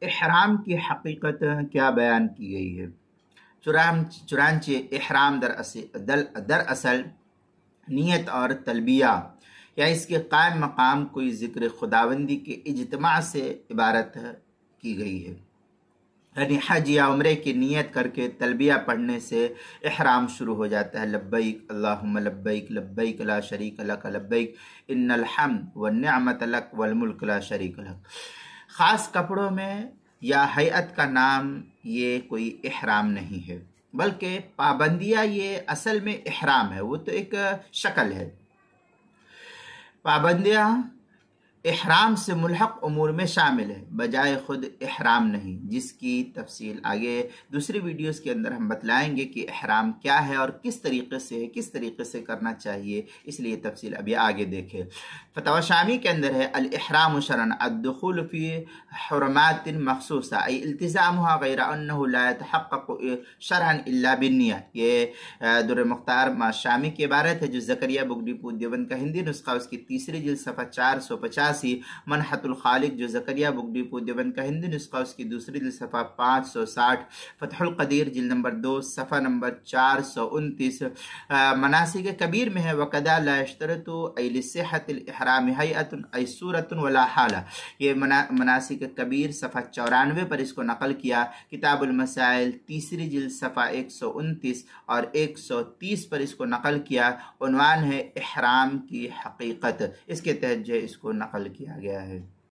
احرام کی حقیقت کیا بیان کی گئی ہے؟ چنانچہ احرام دراصل نیت اور تلبیہ یا اس کے قائم مقام کوئی ذکر خداوندی کے اجتماع سے عبارت کی گئی ہے، یعنی حج یا عمرے کی نیت کر کے تلبیہ پڑھنے سے احرام شروع ہو جاتا ہے۔ لبیک اللہم لبیک لبیک لا شریک لک لبیک ان الحمد والنعمت لک والملک لا شریک لک۔ خاص کپڑوں میں یا ہیئت کا نام یہ کوئی احرام نہیں ہے، بلکہ پابندیاں یہ اصل میں احرام ہے، وہ تو ایک شکل ہے۔ پابندیاں احرام سے ملحق امور میں شامل ہے، بجائے خود احرام نہیں، جس کی تفصیل آگے دوسری ویڈیوز کے اندر ہم بتلائیں گے کہ احرام کیا ہے اور کس طریقے سے کرنا چاہیے، اس لیے تفصیل ابھی آگے دیکھیں۔ فتاوی شامی کے اندر ہے الاحرام شرعاً الدخول فی حرمات مخصوصہ ای التزامها غیر انه لا يتحقق شرعاً الا بالنیہ۔ یہ در مختار شامی کی عبارت ہے جو زکریا بک ڈپو دیوبند کا ہندی نسخہ، اس کی تیسری جلد صفحہ 485، منحت الخالق جو زکریا بک ڈپو دیوبند کا ہندی نسخہ، اس کی دوسری جلد صفحہ 560، فتح القدیر جلد نمبر 2 صفحہ نمبر 429، مناسک کبیر میں ہے وقدا لا یشترط ای لصحۃ الاحرام ہیئۃ ای صورۃ ولا حالہ۔ یہ مناسک کبیر صفحہ 94 پر اس کو نقل کیا، کتاب المسائل تیسری جلد صفحہ 129 اور 130 پر اس کو نقل کیا، عنوان ہے احرام کی حقیقت، اس کے تحت جو اس کو نقل کیا گیا ہے۔